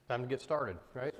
Time to get started, right?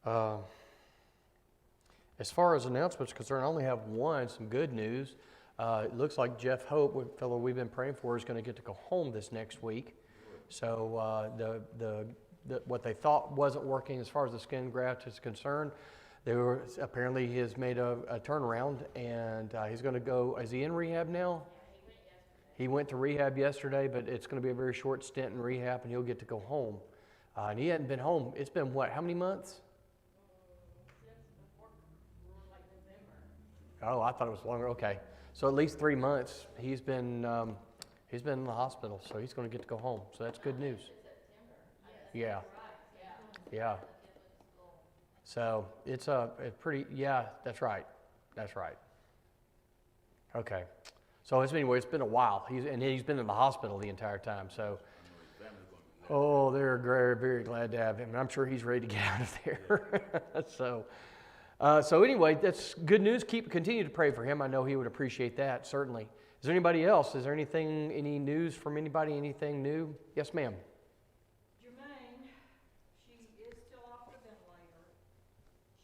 Uh, as far as announcements are concerned, I only have one, some good news. It looks like Jeff Hope, a fellow we've been praying for, is going to get to go home this next week. So what they thought wasn't working as far as the skin graft is concerned, apparently he has made a turnaround, and he's going to go. Is he in rehab now? He went to rehab yesterday, but it's going to be a very short stint in rehab, and he'll get to go home. And he hadn't been home. It's been what? How many months? Oh, I thought it was longer. Okay, so at least 3 months. He's been in the hospital, so he's going to get to go home. So that's good news. Yeah, yeah. So it's pretty. Yeah, that's right. That's right. Okay. So anyway, it's been a while. He's been in the hospital the entire time. So, they're very, very glad to have him. And I'm sure he's ready to get out of there. So anyway, that's good news. Continue to pray for him. I know he would appreciate that, certainly. Is there anybody else? Is there any news from anybody? Anything new? Yes, ma'am. Jermaine, she is still off the ventilator.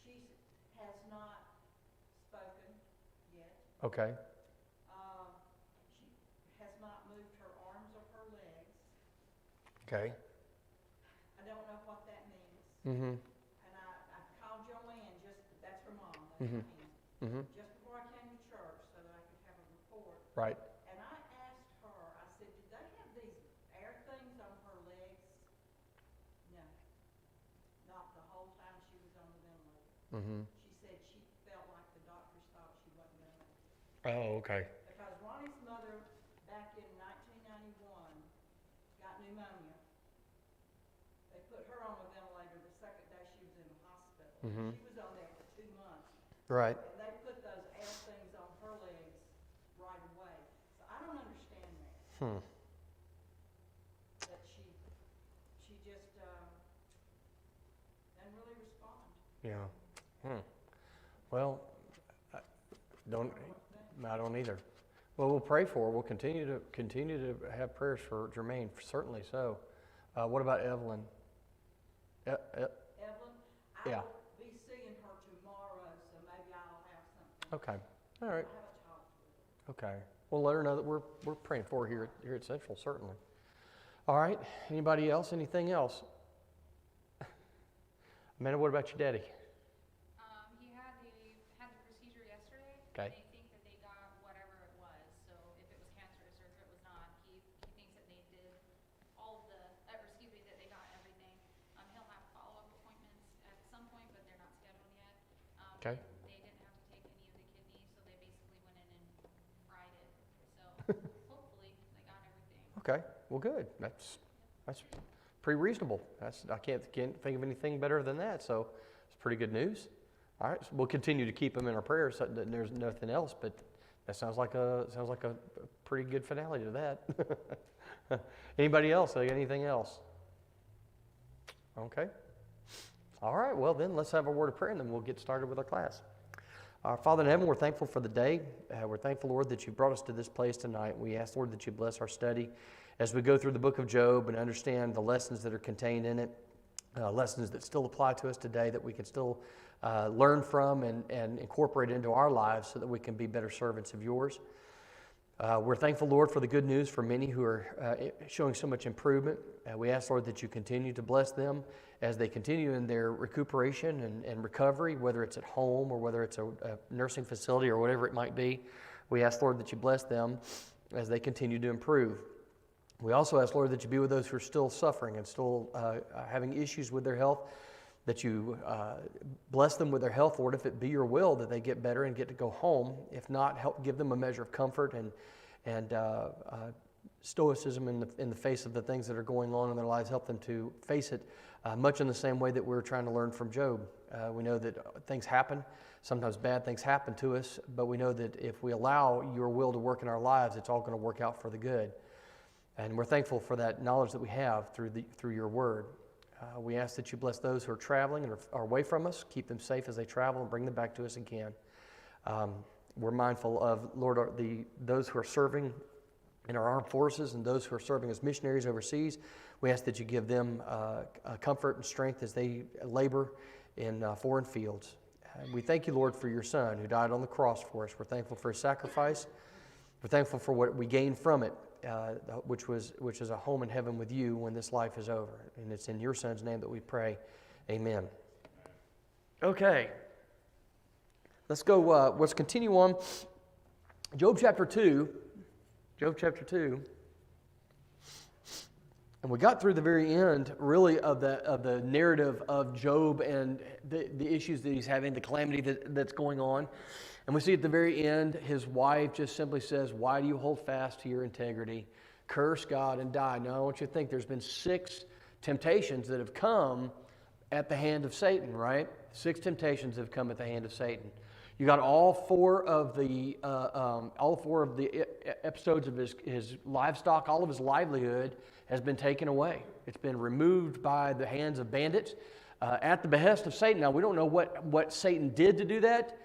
She has not spoken yet. Okay. She has not moved her arms or her legs. Okay. I don't know what that means. Mm-hmm. And I called Joanne, that's her mom, that's Mm-hmm. her aunt, Mm-hmm. just before I came to church so that I could have a report. Right. And I asked her, I said, did they have these air things on her legs? No. Not the whole time she was on the ventilator. Mm-hmm. She said she felt like the doctors thought she wasn't going to make it. Oh, okay. Because Ronnie's mother, back in 1991, got pneumonia. They put her on the ventilator the second day she was in the hospital. Mm-hmm. She was on there for 2 months. Right. And they put those air things on her legs right away. So I don't understand that. That she just didn't really respond. Yeah. Well, I don't either. Well, we'll pray for her. We'll continue to have prayers for Jermaine, certainly so. What about Evelyn? Evelyn, I Yeah. will be seeing her tomorrow, so maybe I'll have something. Okay. All right. I haven't talked to her. Okay. We'll let her know that we're praying for her here at Central, certainly. All right. Anybody else? Anything else? Amanda, what about your daddy? He had the procedure yesterday. Okay. They think that they got whatever it was. So if it was cancerous or if it was not, he thinks that they did all of the, that they got everything. He'll have follow-up appointments at some point, but they're not scheduled yet. Okay. They didn't have to take any of the kidneys, so they basically went in and fried it. So hopefully they got everything. Okay. Well, good. That's pretty reasonable. I can't think of anything better than that. So it's pretty good news. All right, so we'll continue to keep him in our prayers. So there's nothing else, but that sounds like a pretty good finale to that. Anybody else? Anything else? Okay. All right. Well, then let's have a word of prayer, and then we'll get started with our class. Our Father in heaven, we're thankful for the day. We're thankful, Lord, that you brought us to this place tonight. We ask, Lord, that you bless our study as we go through the book of Job and understand the lessons that are contained in it, lessons that still apply to us today that we can still learn from and incorporate into our lives so that we can be better servants of yours. We're thankful, Lord, for the good news for many who are showing so much improvement. We ask, Lord, that you continue to bless them as they continue in their recuperation and recovery, whether it's at home or whether it's a nursing facility or whatever it might be. We ask, Lord, that you bless them as they continue to improve. We also ask, Lord, that you be with those who are still suffering and still having issues with their health, that you bless them with their health, Lord, if it be your will that they get better and get to go home. If not, help give them a measure of comfort and stoicism in the face of the things that are going on in their lives. Help them to face it much in the same way that we're trying to learn from Job. We know that things happen. Sometimes bad things happen to us, but we know that if we allow your will to work in our lives, it's all going to work out for the good. And we're thankful for that knowledge that we have through your word. We ask that you bless those who are traveling and are away from us. Keep them safe as they travel and bring them back to us again. We're mindful of, Lord, those who are serving in our armed forces and those who are serving as missionaries overseas. We ask that you give them comfort and strength as they labor in foreign fields. We thank you, Lord, for your Son who died on the cross for us. We're thankful for his sacrifice. We're thankful for what we gain from it, which is a home in heaven with you when this life is over. And it's in your Son's name that we pray. Amen. Okay. Let's go. Let's continue on. Job chapter 2. Job chapter 2. And we got through the very end, really, of the narrative of Job and the issues that he's having, the calamity that's going on. And we see at the very end, his wife just simply says, "Why do you hold fast to your integrity? Curse God and die." Now, I want you to think there's been 6 temptations that have come at the hand of Satan, right? 6 temptations have come at the hand of Satan. You got all 4 of the episodes of his livestock, all of his livelihood has been taken away. It's been removed by the hands of bandits at the behest of Satan. Now, we don't know what Satan did to do that,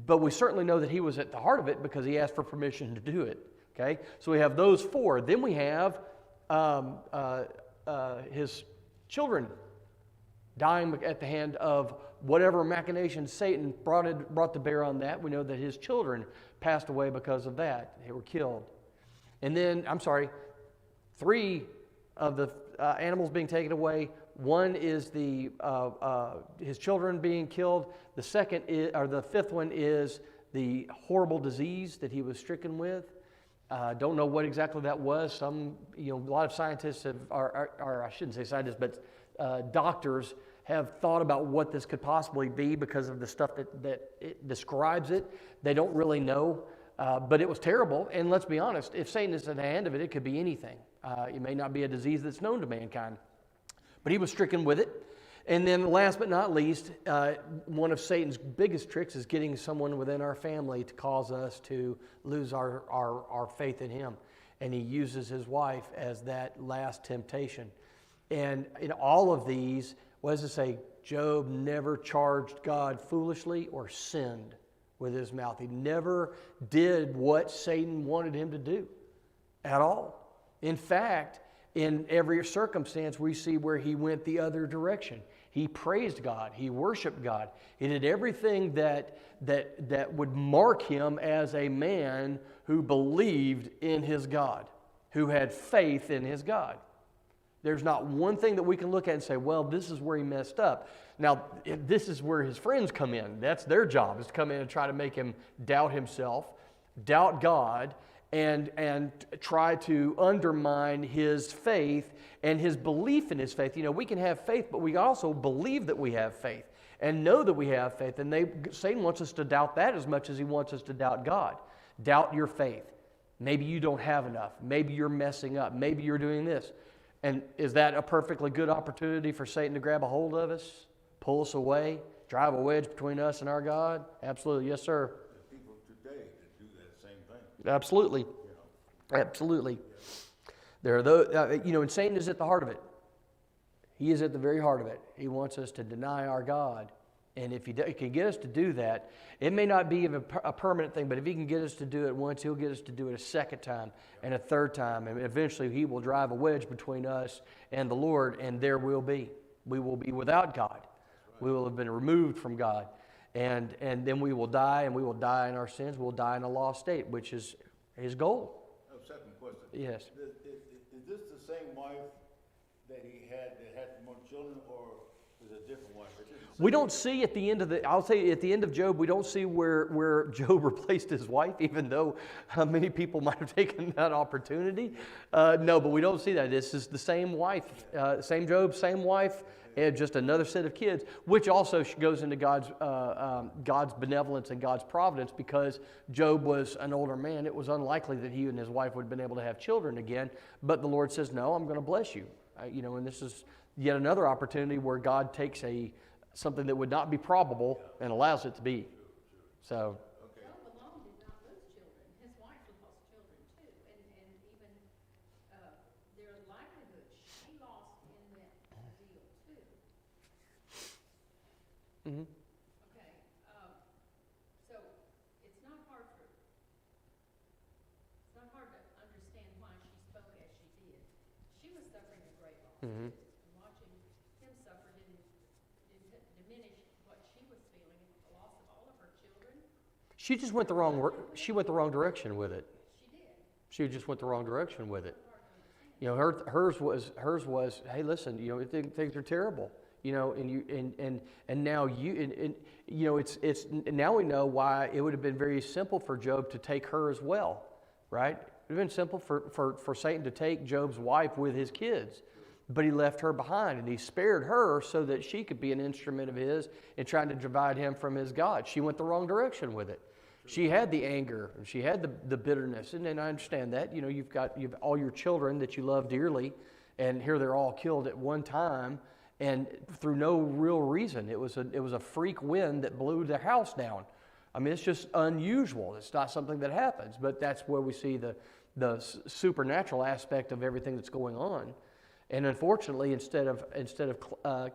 but we certainly know that he was at the heart of it because he asked for permission to do it. Okay, so we have those 4. Then we have his children dying at the hand of whatever machinations Satan brought to bear on that. We know that his children passed away because of that. They were killed. And then, 3 of the animals being taken away. 1 is his children being killed. The 5th one is the horrible disease that he was stricken with. Don't know what exactly that was. A lot of scientists I shouldn't say scientists, but doctors have thought about what this could possibly be because of the stuff that it describes it. They don't really know, but it was terrible. And let's be honest, if Satan is at the hand of it, it could be anything. It may not be a disease that's known to mankind, but he was stricken with it. And then last but not least, one of Satan's biggest tricks is getting someone within our family to cause us to lose our faith in him. And he uses his wife as that last temptation. And in all of these, what does it say? Job never charged God foolishly or sinned with his mouth. He never did what Satan wanted him to do at all. In fact, in every circumstance, we see where he went the other direction. He praised God. He worshiped God. He did everything that would mark him as a man who believed in his God, who had faith in his God. There's not one thing that we can look at and say, well, this is where he messed up. Now, this is where his friends come in. That's their job, is to come in and try to make him doubt himself, doubt God, and try to undermine his faith and his belief in his faith. We can have faith, but we also believe that we have faith and know that we have faith. And Satan wants us to doubt that as much as he wants us to doubt God. Doubt your faith. Maybe you don't have enough. Maybe you're messing up. Maybe you're doing this. And is that a perfectly good opportunity for Satan to grab a hold of us, pull us away, drive a wedge between us and our God? Absolutely. Yes, sir. The people today that do that same thing. Absolutely. You know. Absolutely. There are those, and Satan is at the heart of it. He is at the very heart of it. He wants us to deny our God. And if he can get us to do that, it may not be even a permanent thing, but if he can get us to do it once, he'll get us to do it a second time and a third time. And eventually he will drive a wedge between us and the Lord, and we will be without God. We will have been removed from God. And then we will die, and we will die in our sins. We'll die in a lost state, which is his goal. Second question. Yes. Is this the same wife that he had that had more children, or is it a different wife? We don't see at the end of I'll tell you, at the end of Job, we don't see where Job replaced his wife, even though many people might have taken that opportunity. No, but we don't see that. This is the same wife, same Job, same wife, and just another set of kids, which also goes into God's benevolence and God's providence, because Job was an older man. It was unlikely that he and his wife would have been able to have children again, but the Lord says, no, I'm going to bless you. And this is yet another opportunity where God takes something that would not be probable and allows it to be. So. Job alone did not lose children. His wife lost children too, and even their livelihood she lost in that deal too. Mm-hmm. Okay, so it's not hard to understand why she spoke as she did. She was suffering a great loss. Mm-hmm. And watching him suffer didn't diminish what she was feeling, the loss of all of her children. She just went the wrong direction with it. She did. She just went the wrong direction with it. Hers was, hey, listen, things are terrible. And now it's now we know why it would have been very simple for Job to take her as well, right? It would have been simple for Satan to take Job's wife with his kids. But he left her behind, and he spared her so that she could be an instrument of his in trying to divide him from his God. She went the wrong direction with it. She had the anger, and she had the bitterness, and I understand that. You've all your children that you love dearly, and here they're all killed at one time, and through no real reason. It was a freak wind that blew the house down. I mean, it's just unusual. It's not something that happens, but that's where we see the supernatural aspect of everything that's going on. And unfortunately, instead of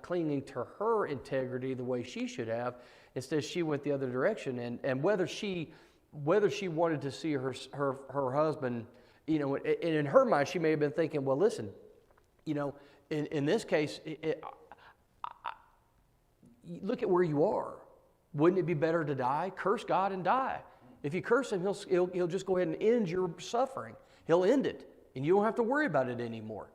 clinging to her integrity the way she should have, instead she went the other direction. And whether she wanted to see her husband, and in her mind she may have been thinking, well, listen, in this case, look at where you are. Wouldn't it be better to die? Curse God and die. If you curse him, he'll just go ahead and end your suffering. He'll end it, and you don't have to worry about it anymore.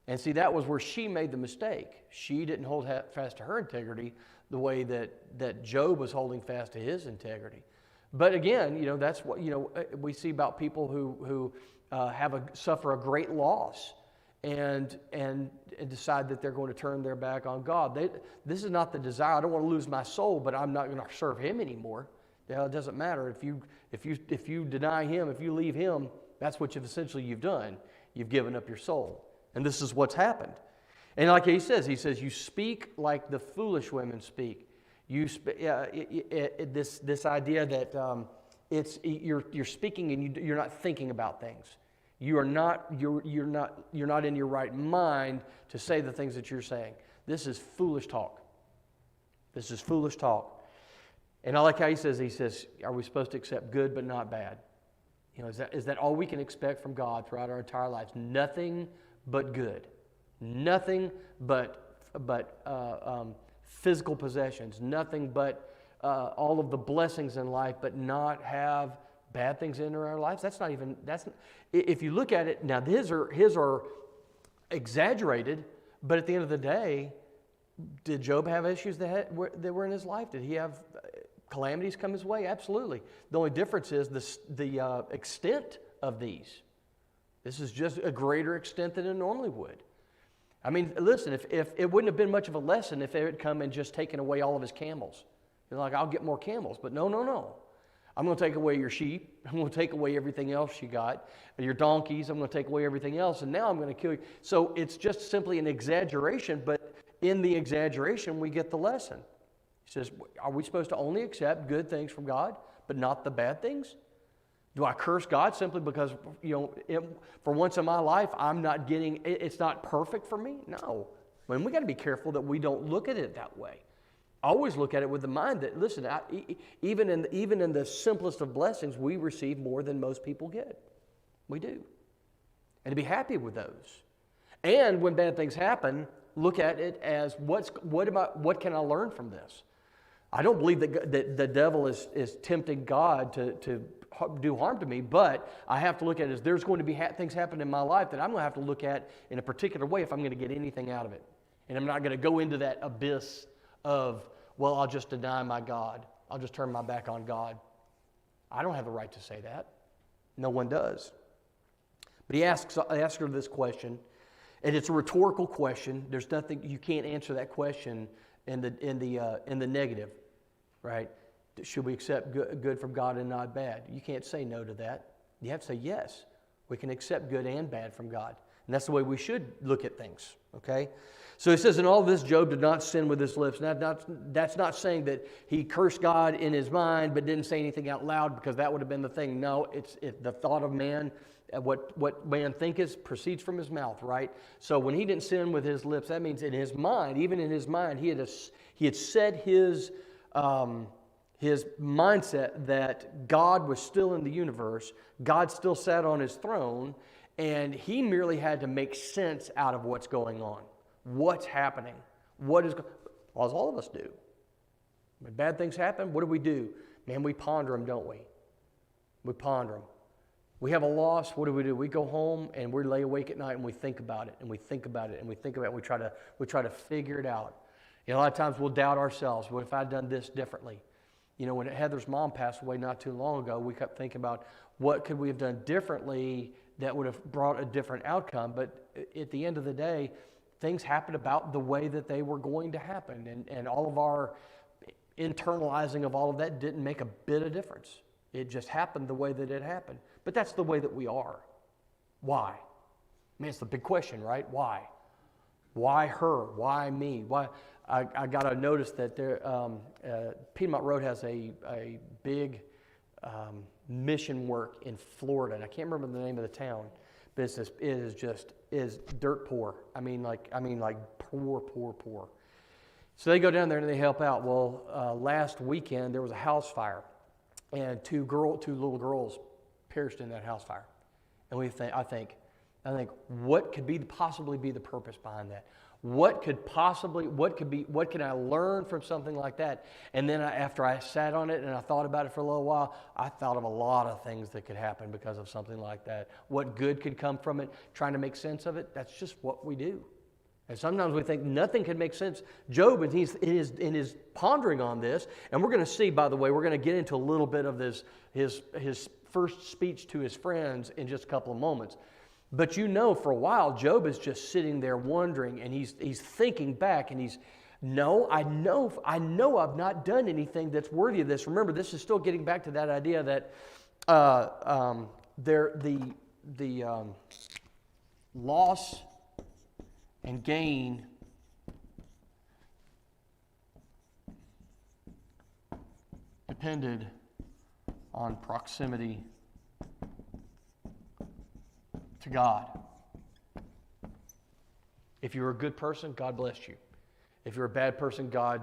And see, that was where she made the mistake. She didn't hold fast to her integrity the way that Job was holding fast to his integrity. But again, that's what we see about people who suffer a great loss and decide that they're going to turn their back on God. This is not the desire. I don't want to lose my soul, but I'm not going to serve Him anymore. It doesn't matter if you deny Him, if you leave Him. That's what you've done. You've given up your soul. And this is what's happened. And like he says, you speak like the foolish women speak. This idea that you're speaking and you're not thinking about things. You're not in your right mind to say the things that you're saying. This is foolish talk. This is foolish talk. And I like how he says, are we supposed to accept good but not bad? Is that all we can expect from God throughout our entire lives? Nothing but good. Nothing but physical possessions. Nothing but all of the blessings in life, but not have bad things enter our lives. If you look at it, now his are exaggerated, but at the end of the day, did Job have issues that were in his life? Did he have calamities come his way? Absolutely. The only difference is the extent of these. This is just a greater extent than it normally would. I mean, listen, if it wouldn't have been much of a lesson if they had come and just taken away all of his camels. You're like, I'll get more camels. But no. I'm going to take away your sheep. I'm going to take away everything else you got. Your donkeys, I'm going to take away everything else. And now I'm going to kill you. So it's just simply an exaggeration. But in the exaggeration, we get the lesson. He says, are we supposed to only accept good things from God, but not the bad things? Do I curse God simply because, for once in my life, I'm not getting, it's not perfect for me? No. I mean, we got to be careful that we don't look at it that way. Always look at it with the mind that, listen, even in the simplest of blessings, we receive more than most people get. We do. And to be happy with those. And when bad things happen, look at it as what can I learn from this? I don't believe that the devil is tempting God to do harm to me, but I have to look at it as there's going to be things happen in my life that I'm going to have to look at in a particular way if I'm going to get anything out of it. And I'm not going to go into that abyss of, well, I'll just deny my God. I'll just turn my back on God. I don't have the right to say that. No one does. But he asks her this question, and it's a rhetorical question. There's nothing, you can't answer that question in the negative, right? Should we accept good from God and not bad? You can't say no to that. You have to say yes. We can accept good and bad from God. And that's the way we should look at things, okay? So he says, in all this, Job did not sin with his lips. That's not saying that he cursed God in his mind but didn't say anything out loud, because that would have been the thing. No, it's the thought of man, what man thinketh proceeds from his mouth, right? So when he didn't sin with his lips, that means in his mind, even in his mind, he had set his mindset that God was still in the universe, God still sat on his throne, and he merely had to make sense out of what's going on. What's happening? As all of us do. When bad things happen, what do? Man, we ponder them, don't we? We ponder them. We have a loss, what do? We go home and we lay awake at night and we think about it, and we think about it, and we think about it, and we try to figure it out. A lot of times we'll doubt ourselves. What if I'd done this differently? When Heather's mom passed away not too long ago, we kept thinking about what could we have done differently that would have brought a different outcome. But at the end of the day, things happened about the way that they were going to happen. And all of our internalizing of all of that didn't make a bit of difference. It just happened the way that it happened. But that's the way that we are. Why? I mean, it's the big question, right? Why? Why her? Why me? Why? I got to notice that Piedmont Road has a big mission work in Florida, and I can't remember the name of the town. But it is dirt poor. I mean like poor. So they go down there and they help out. Well, last weekend there was a house fire, and two little girls perished in that house fire. And I think, what could possibly be the purpose behind that? What can I learn from something like that? And then after I sat on it and I thought about it for a little while, I thought of a lot of things that could happen because of something like that. What good could come from it? Trying to make sense of it. That's just what we do. And sometimes we think nothing can make sense. Job, and he's in his pondering on this, and we're going to see, by the way, we're going to get into a little bit of his first speech to his friends in just a couple of moments. But for a while, Job is just sitting there wondering, and he's thinking back, and I know I've not done anything that's worthy of this. Remember, this is still getting back to that idea that the loss and gain depended on proximity to God. If you're a good person, God blessed you. If you're a bad person, God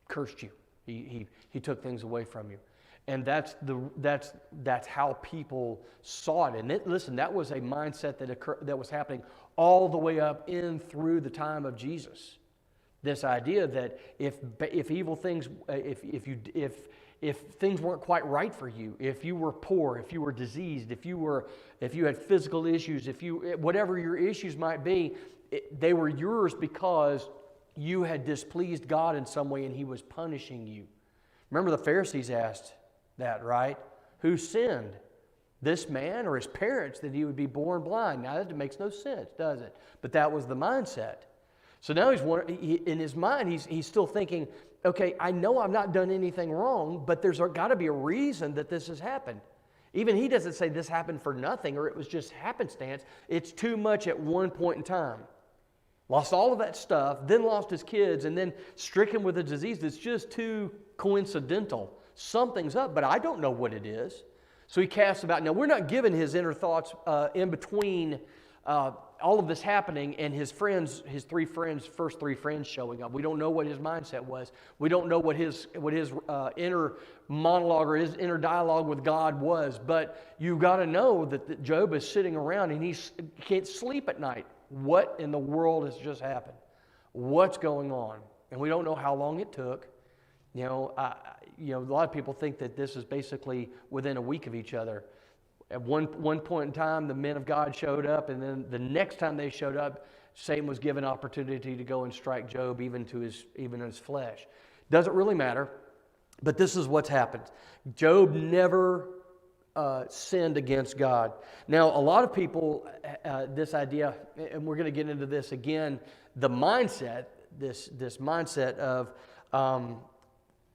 cursed you. He took things away from you. And that's how people saw it. And listen, that was a mindset that was happening all the way up in through the time of Jesus. This idea that if evil things, if things weren't quite right for you, if you were poor, if you were diseased, if you had physical issues, whatever your issues might be, they were yours because you had displeased God in some way and He was punishing you. Remember the Pharisees asked that, right? Who sinned? This man or his parents that he would be born blind? Now that makes no sense, does it? But that was the mindset. So now in his mind, he's still thinking, okay, I know I've not done anything wrong, but there's got to be a reason that this has happened. Even he doesn't say this happened for nothing or it was just happenstance. It's too much at one point in time. Lost all of that stuff, then lost his kids, and then stricken with a disease that's just too coincidental. Something's up, but I don't know what it is. So he casts about. Now, we're not given his inner thoughts in between all of this happening and his friends, his first three friends showing up. We don't know what his mindset was. We don't know what his inner monologue or his inner dialogue with God was. But you got to know that Job is sitting around and he can't sleep at night. What in the world has just happened? What's going on? And we don't know how long it took. A lot of people think that this is basically within a week of each other. At one point in time, the men of God showed up, and then the next time they showed up, Satan was given opportunity to go and strike Job, even in his flesh. Doesn't really matter, but this is what's happened. Job never sinned against God. Now, a lot of people, this idea, and we're going to get into this again, the mindset, this mindset of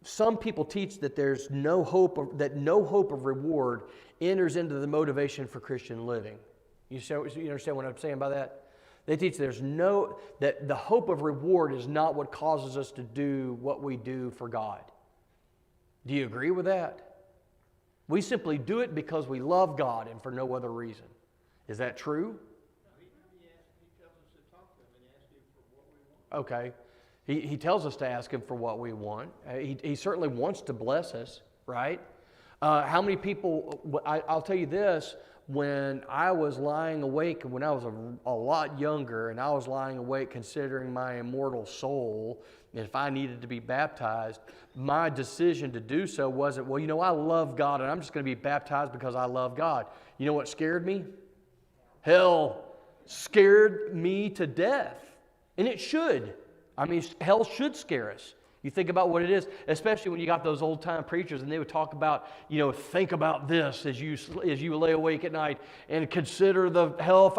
some people teach that there's no hope of reward enters into the motivation for Christian living. You understand what I'm saying by that? They teach that the hope of reward is not what causes us to do what we do for God. Do you agree with that? We simply do it because we love God and for no other reason. Is that true? He tells us to talk to him and ask him for what we want. Okay. He tells us to ask him for what we want. He certainly wants to bless us, right? How many people, I'll tell you this, when I was lying awake, when I was a lot younger, and I was lying awake considering my immortal soul, and if I needed to be baptized, my decision to do so wasn't, I love God, and I'm just going to be baptized because I love God. You know what scared me? Hell scared me to death. And it should. I mean, hell should scare us. You think about what it is, especially when you got those old-time preachers, and they would talk about, think about this as you lay awake at night, and consider the hell,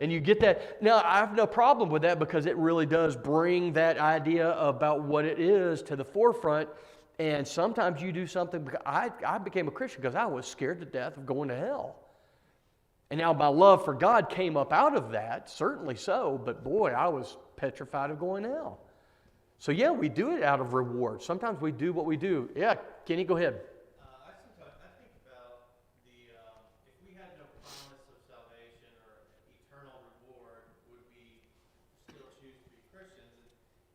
and you get that. Now, I have no problem with that because it really does bring that idea about what it is to the forefront. And sometimes you do something. I became a Christian because I was scared to death of going to hell. And now my love for God came up out of that, certainly so, but boy, I was petrified of going to hell. So yeah, we do it out of reward. Sometimes we do what we do. Yeah, Kenny, go ahead. I think about if we had no promise of salvation or eternal reward, would we still choose to be Christians?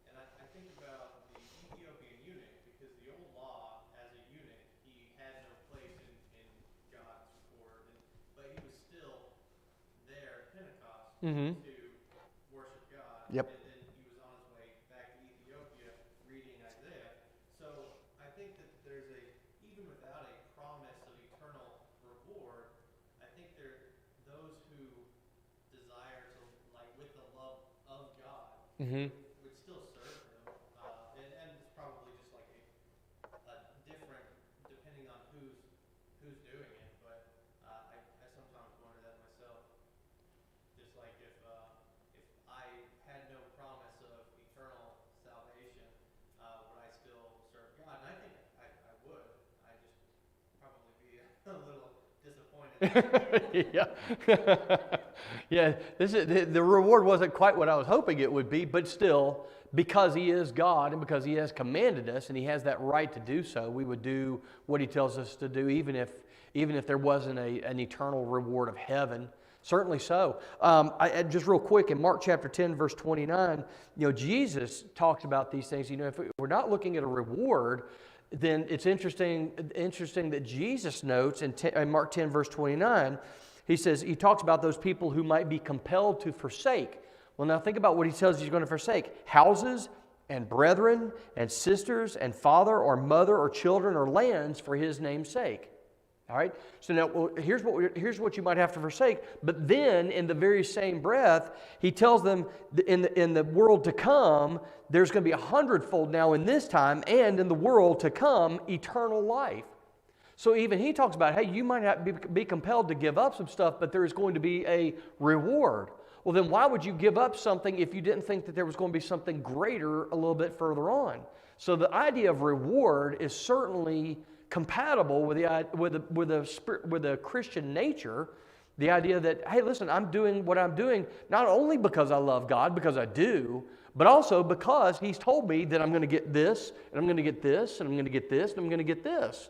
And I think about the Ethiopian eunuch, because the old law, as a eunuch, he had no place in God's court, but he was still there at Pentecost to worship God. Yep. Would still serve him, and it's probably just like a different, depending on who's doing it. But I sometimes wonder that myself. Just like if I had no promise of eternal salvation, would I still serve God? And I think I would. I'd just probably be a little disappointed. Yeah. Yeah, the reward wasn't quite what I was hoping it would be, but still, because He is God and because He has commanded us and He has that right to do so, we would do what He tells us to do, even if there wasn't an eternal reward of heaven. Certainly so. Just real quick, in Mark chapter 10, verse 29, Jesus talks about these things. If we're not looking at a reward, then it's interesting that Jesus notes in Mark 10, verse 29, he talks about those people who might be compelled to forsake. Well, now think about what He tells He's going to forsake. Houses and brethren and sisters and father or mother or children or lands for His name's sake. All right? So now, here's what you might have to forsake. But then, in the very same breath, He tells them in the world to come, there's going to be 100-fold now in this time, and in the world to come, eternal life. So even He talks about, hey, you might not be compelled to give up some stuff, but there is going to be a reward. Well, then why would you give up something if you didn't think that there was going to be something greater a little bit further on? So the idea of reward is certainly compatible with the Christian nature. The idea that, hey, listen, I'm doing what I'm doing not only because I love God, because I do, but also because He's told me that I'm going to get this, and I'm going to get this, and I'm going to get this, and I'm going to get this.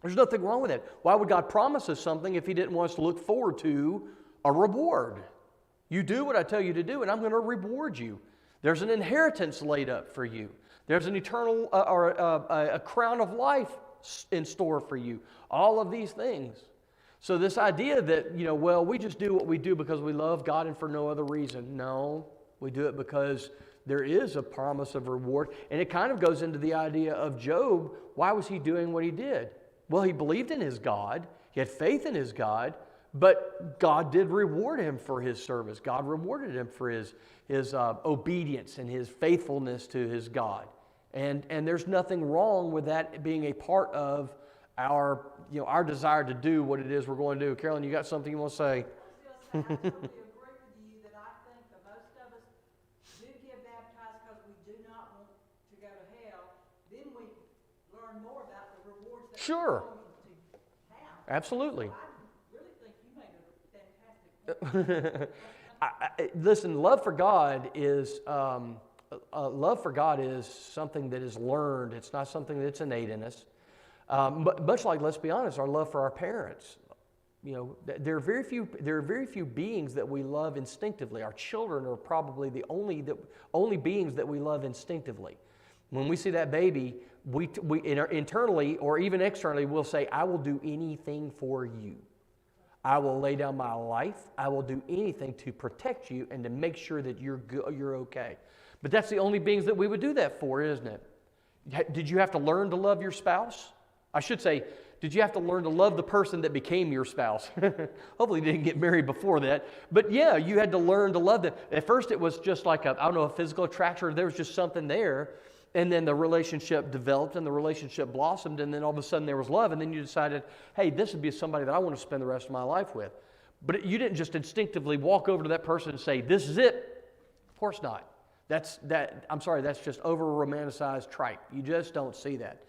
There's nothing wrong with that. Why would God promise us something if He didn't want us to look forward to a reward? You do what I tell you to do, and I'm going to reward you. There's an inheritance laid up for you. There's an eternal or a crown of life in store for you. All of these things. So this idea that, well, we just do what we do because we love God and for no other reason. No, we do it because there is a promise of reward. And it kind of goes into the idea of Job. Why was he doing what he did? Well, he believed in his God. He had faith in his God. But God did reward him for his service. God rewarded him for his obedience and his faithfulness to his God. And there's nothing wrong with that being a part of our desire to do what it is we're going to do. Carolyn, you got something you want to say? I was going to say, I totally agree with you that I think that most of us do get baptized because we do not want to go to hell. Then we learn more about the rewards that Sure. we're going to have. Absolutely. So I really think you made a fantastic point. Listen, love for God is something that is learned. It's not something that's innate in us. But much like, let's be honest, our love for our parents. There are very few beings that we love instinctively. Our children are probably the only beings that we love instinctively. When we see that baby, we internally or even externally, we'll say, "I will do anything for you. I will lay down my life. I will do anything to protect you and to make sure that you're okay." But that's the only beings that we would do that for, isn't it? Did you have to learn to love your spouse? I should say, did you have to learn to love the person that became your spouse? Hopefully you didn't get married before that. But yeah, you had to learn to love them. At first it was just like a physical attraction. There was just something there. And then the relationship developed and the relationship blossomed. And then all of a sudden there was love. And then you decided, hey, this would be somebody that I want to spend the rest of my life with. But you didn't just instinctively walk over to that person and say, this is it. Of course not. That's just over-romanticized tripe. You just don't see that.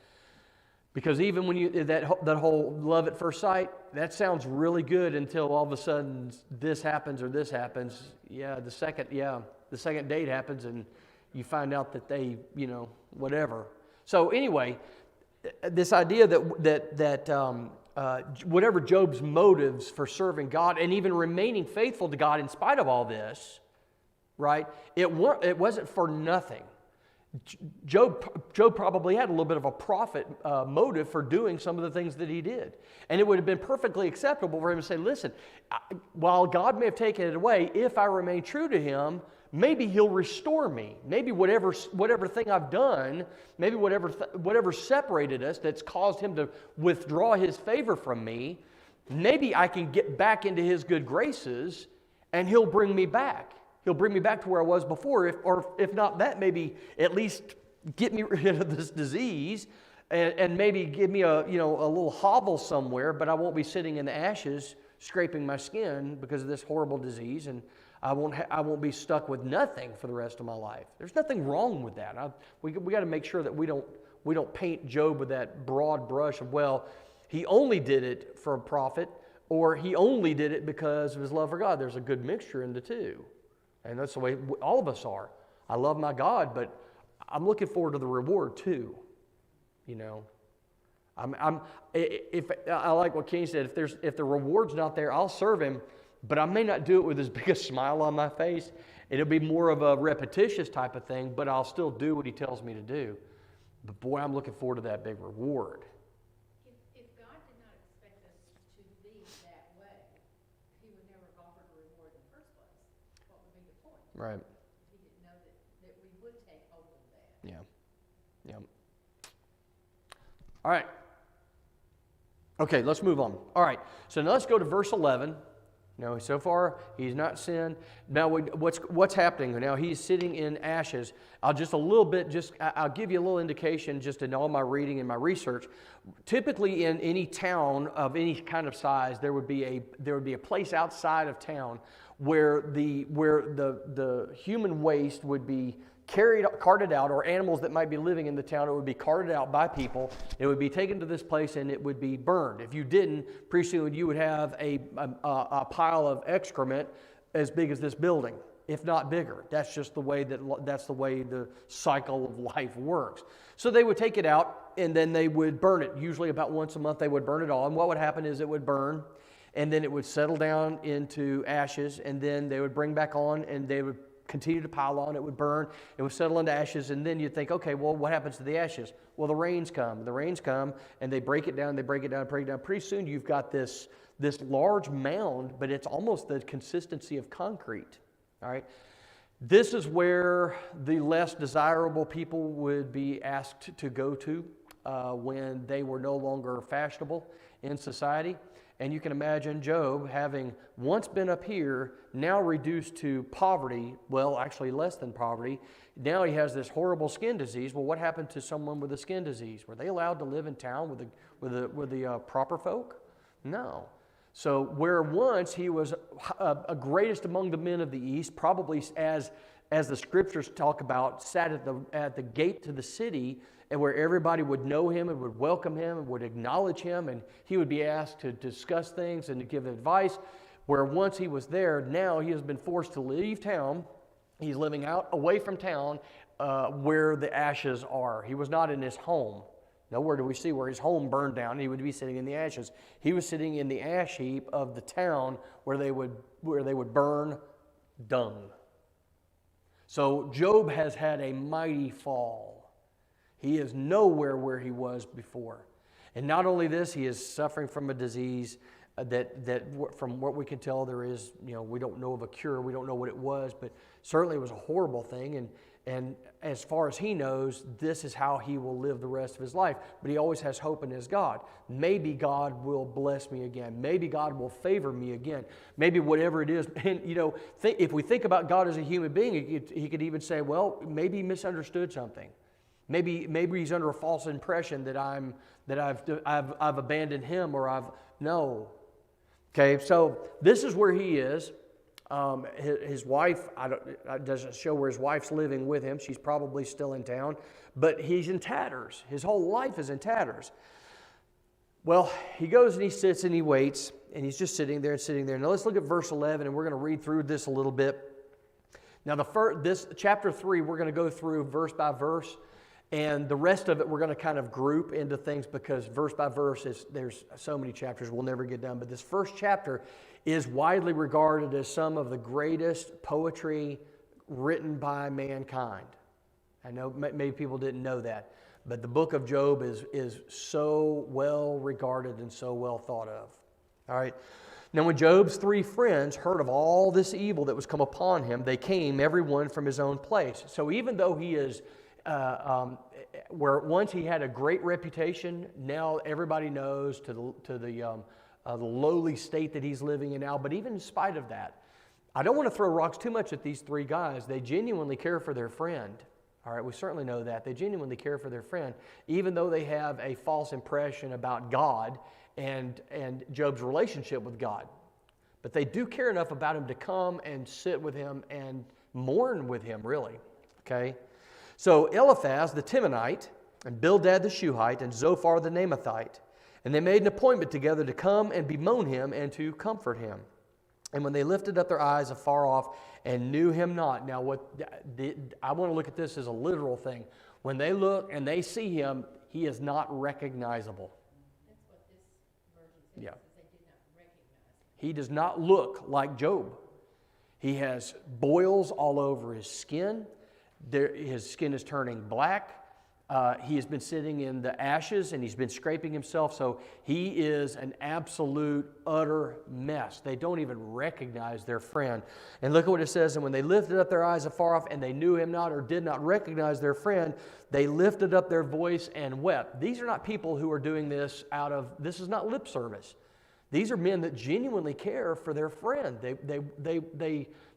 Because even when that whole love at first sight, that sounds really good until all of a sudden this happens or this happens. The second date happens and you find out that they, whatever. So anyway, this idea that whatever Job's motives for serving God and even remaining faithful to God in spite of all this, right? It wasn't for nothing. Job probably had a little bit of a profit motive for doing some of the things that he did. And it would have been perfectly acceptable for him to say, listen, while God may have taken it away, if I remain true to Him, maybe He'll restore me. Maybe whatever thing I've done, maybe whatever separated us that's caused Him to withdraw His favor from me, maybe I can get back into His good graces and He'll bring me back. He'll bring me back to where I was before, if not that, maybe at least get me rid of this disease and maybe give me a little hovel somewhere, but I won't be sitting in the ashes scraping my skin because of this horrible disease, and I won't be stuck with nothing for the rest of my life. There's nothing wrong with that. We got to make sure that we don't paint Job with that broad brush of, well, he only did it for a profit, or he only did it because of his love for God. There's a good mixture in the two. And that's the way all of us are. I love my God, but I'm looking forward to the reward too. If I like what Kenny said. If the reward's not there, I'll serve Him, but I may not do it with as big a smile on my face. It'll be more of a repetitious type of thing, but I'll still do what He tells me to do. But boy, I'm looking forward to that big reward. If God did not expect us to be that way, He would never have offered a reward in the first place. What would be the point? Right. He didn't know that we would take hold of that. Yeah. All right. Okay, let's move on. All right. So now let's go to verse 11. So far he's not sinned. Now what's happening? Now he's sitting in ashes. I'll give you a little indication just in all my reading and my research. Typically in any town of any kind of size, there would be a place outside of town where the human waste would be carted out, or animals that might be living in the town, it would be carted out by people. It would be taken to this place and it would be burned. If you didn't, pretty soon you would have a pile of excrement as big as this building, if not bigger. That's just the way the cycle of life works. So they would take it out and then they would burn it. Usually about once a month they would burn it all. And what would happen is it would burn, and then it would settle down into ashes, and then they would bring back on and they would continue to pile on. It would burn, it would settle into ashes, and then you'd think, okay, well, what happens to the ashes? Well, the rains come. The rains come and they break it down, break it down. Pretty soon you've got this large mound, but it's almost the consistency of concrete. All right. This is where the less desirable people would be asked to go to when they were no longer fashionable in society. And you can imagine Job, having once been up here, now reduced to poverty, well, actually less than poverty. Now he has this horrible skin disease. Well, what happened to someone with a skin disease? Were they allowed to live in town with the proper folk? No. So where once he was a greatest among the men of the East, probably as the scriptures talk about, sat at the gate to the city, and where everybody would know him and would welcome him and would acknowledge him, and he would be asked to discuss things and to give advice. Where once he was there, now he has been forced to leave town. He's living out away from town where the ashes are. He was not in his home. Nowhere do we see where his home burned down and he would be sitting in the ashes. He was sitting in the ash heap of the town where they would burn dung. So Job has had a mighty fall. He is nowhere where he was before. And not only this, he is suffering from a disease that from what we can tell, there is, we don't know of a cure. We don't know what it was, but certainly it was a horrible thing. And as far as he knows, this is how he will live the rest of his life. But he always has hope in his God. Maybe God will bless me again. Maybe God will favor me again. Maybe whatever it is. And, if we think about God as a human being, he could even say, well, maybe he misunderstood something. Maybe he's under a false impression that I've abandoned him, or no. Okay, so this is where he is. His wife, it doesn't show where his wife's living with him. She's probably still in town, but he's in tatters. His whole life is in tatters. Well, he goes and he sits and he waits, and he's just sitting there and sitting there. Now let's look at verse 11, and we're going to read through this a little bit. Now this chapter 3, we're going to go through verse by verse, and the rest of it we're going to kind of group into things, because verse by verse there's so many chapters we'll never get done. But this first chapter is widely regarded as some of the greatest poetry written by mankind. I know maybe people didn't know that, but the book of Job is so well regarded and so well thought of. All right. Now when Job's 3 friends heard of all this evil that was come upon him, they came every one from his own place. So even though he is where once he had a great reputation, now everybody knows to the lowly state that he's living in now. But even in spite of that, I don't want to throw rocks too much at these 3 guys. They genuinely care for their friend. All right, we certainly know that. They genuinely care for their friend, even though they have a false impression about God and Job's relationship with God. But they do care enough about him to come and sit with him and mourn with him, really. Okay? So Eliphaz the Temanite, and Bildad the Shuhite, and Zophar the Naamathite, and they made an appointment together to come and bemoan him and to comfort him. And when they lifted up their eyes afar off and knew him not. Now I want to look at this as a literal thing. When they look and they see him, he is not recognizable. That's what this version says. Yeah. They did not recognize him. He does not look like Job. He has boils all over his skin. His skin is turning black. He has been sitting in the ashes and he's been scraping himself. So he is an absolute, utter mess. They don't even recognize their friend. And look at what it says. And when they lifted up their eyes afar off and they knew him not, or did not recognize their friend, they lifted up their voice and wept. These are not people who are doing this this is not lip service. These are men that genuinely care for their friend.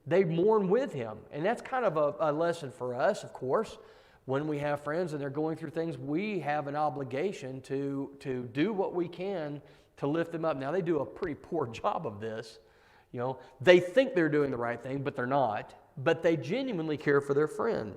They mourn with him. And that's kind of a lesson for us, of course. When we have friends and they're going through things, we have an obligation to do what we can to lift them up. Now, they do a pretty poor job of this. They think they're doing the right thing, but they're not. But they genuinely care for their friend.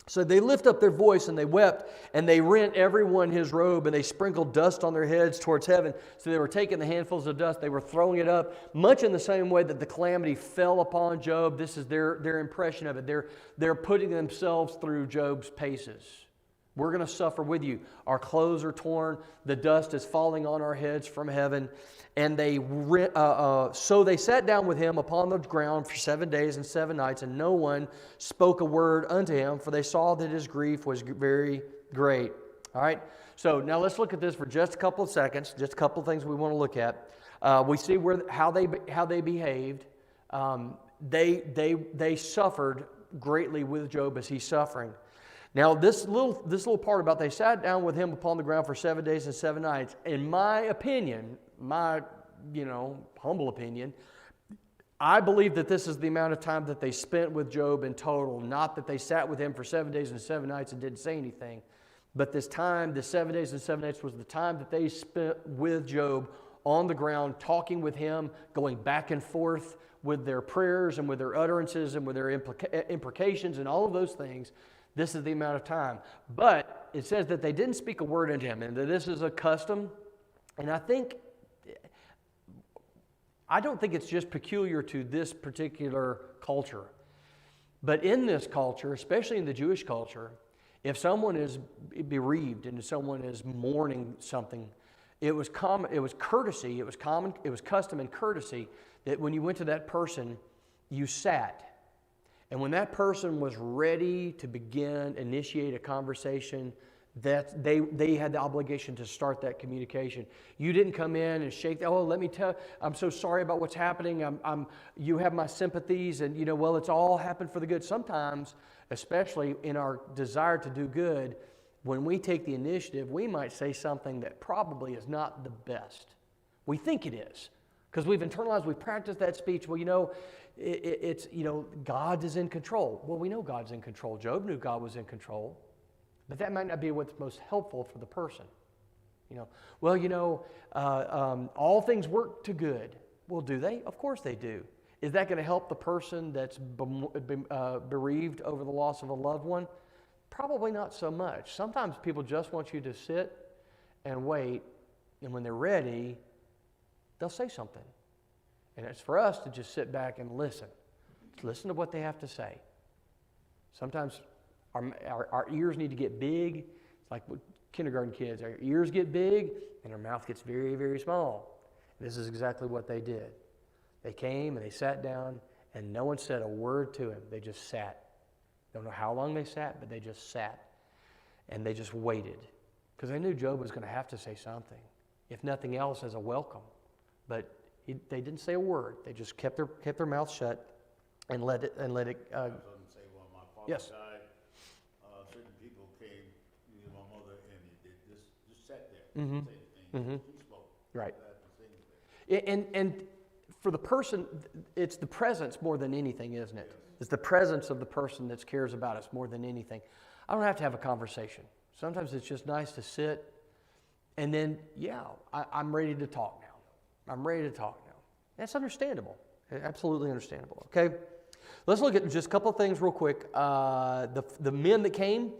So they lift up their voice and they wept, and they rent everyone his robe, and they sprinkled dust on their heads towards heaven. So they were taking the handfuls of dust, they were throwing it up, much in the same way that the calamity fell upon Job. This is their impression of it. They're putting themselves through Job's paces. We're going to suffer with you. Our clothes are torn. The dust is falling on our heads from heaven. And so they sat down with him upon the ground for 7 days and 7 nights, and no one spoke a word unto him, for they saw that his grief was very great. All right? So now let's look at this for just a couple of seconds, just a couple of things we want to look at. We see how they behaved. They suffered greatly with Job as he's suffering. Now, this little part about they sat down with him upon the ground for 7 days and 7 nights, in my opinion, my humble opinion, I believe that this is the amount of time that they spent with Job in total, not that they sat with him for 7 days and 7 nights and didn't say anything. But this time, the 7 days and 7 nights was the time that they spent with Job on the ground, talking with him, going back and forth with their prayers and with their utterances and with their imprecations and all of those things. This is the amount of time. But it says that they didn't speak a word unto him, and that this is a custom. And I don't think it's just peculiar to this particular culture. But in this culture, especially in the Jewish culture, if someone is bereaved and if someone is mourning something, it was courtesy, it was custom and courtesy that when you went to that person, you sat. And when that person was ready to initiate a conversation, that they had the obligation to start that communication. You didn't come in and shake, let me tell, I'm so sorry about what's happening. You have my sympathies, and it's all happened for the good. Sometimes, especially in our desire to do good, when we take the initiative, we might say something that probably is not the best. We think it is, because we've internalized, we've practiced that speech. Well, God is in control. Well, we know God's in control. Job knew God was in control. But that might not be what's most helpful for the person. All things work to good. Well, do they? Of course they do. Is that going to help the person that's bereaved over the loss of a loved one? Probably not so much. Sometimes people just want you to sit and wait, and when they're ready, they'll say something. And it's for us to just sit back and listen. Listen to what they have to say. Sometimes our ears need to get big. It's like with kindergarten kids. Our ears get big and our mouth gets very, very small. And this is exactly what they did. They came and they sat down, and no one said a word to him. They just sat. Don't know how long they sat, but they just sat. And they just waited. Because they knew Job was going to have to say something, if nothing else, as a welcome. But they didn't say a word. They just kept their mouth shut and let it. I was going to say, when my father Yes. died, certain people came, my mother, and they just sat there, Mm-hmm. didn't say anything. Mm-hmm. He spoke. Right. I have to say anything. And for the person, it's the presence more than anything, isn't it? It's the presence of the person that cares about us more than anything. I don't have to have a conversation. Sometimes it's just nice to sit, and then, I'm ready to talk now. I'm ready to talk now. That's understandable. Absolutely understandable. Okay? Let's look at just a couple of things real quick. The men that came,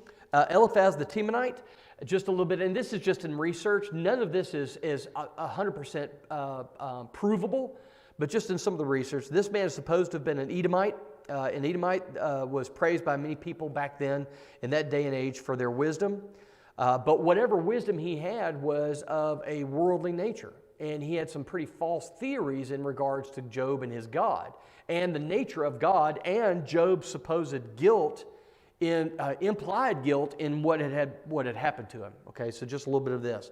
Eliphaz the Temanite, just a little bit, and this is just in research. None of this is 100% provable, but just in some of the research. This man is supposed to have been an Edomite. An Edomite was praised by many people back then in that day and age for their wisdom. But whatever wisdom he had was of a worldly nature. And he had some pretty false theories in regards to Job and his God, and the nature of God, and Job's supposed guilt, implied guilt in what had happened to him. Okay, so just a little bit of this.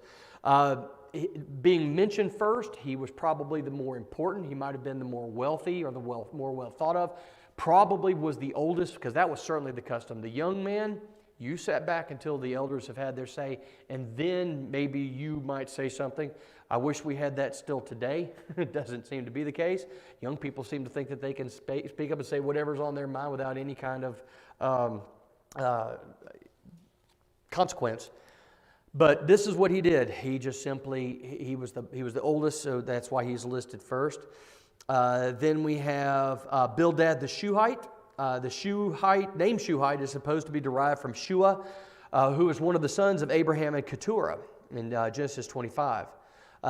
Being mentioned first, he was probably the more important. He might have been the more wealthy or more well thought of. Probably was the oldest, because that was certainly the custom. The young man, you sat back until the elders have had their say, and then maybe you might say something. I wish we had that still today. It doesn't seem to be the case. Young people seem to think that they can speak up and say whatever's on their mind without any kind of consequence. But this is what he did. He just simply, he was the oldest, so that's why he's listed first. Then we have Bildad the Shuhite. The Shuhite, name Shuhite, is supposed to be derived from Shua, who was one of the sons of Abraham and Keturah in Genesis 25.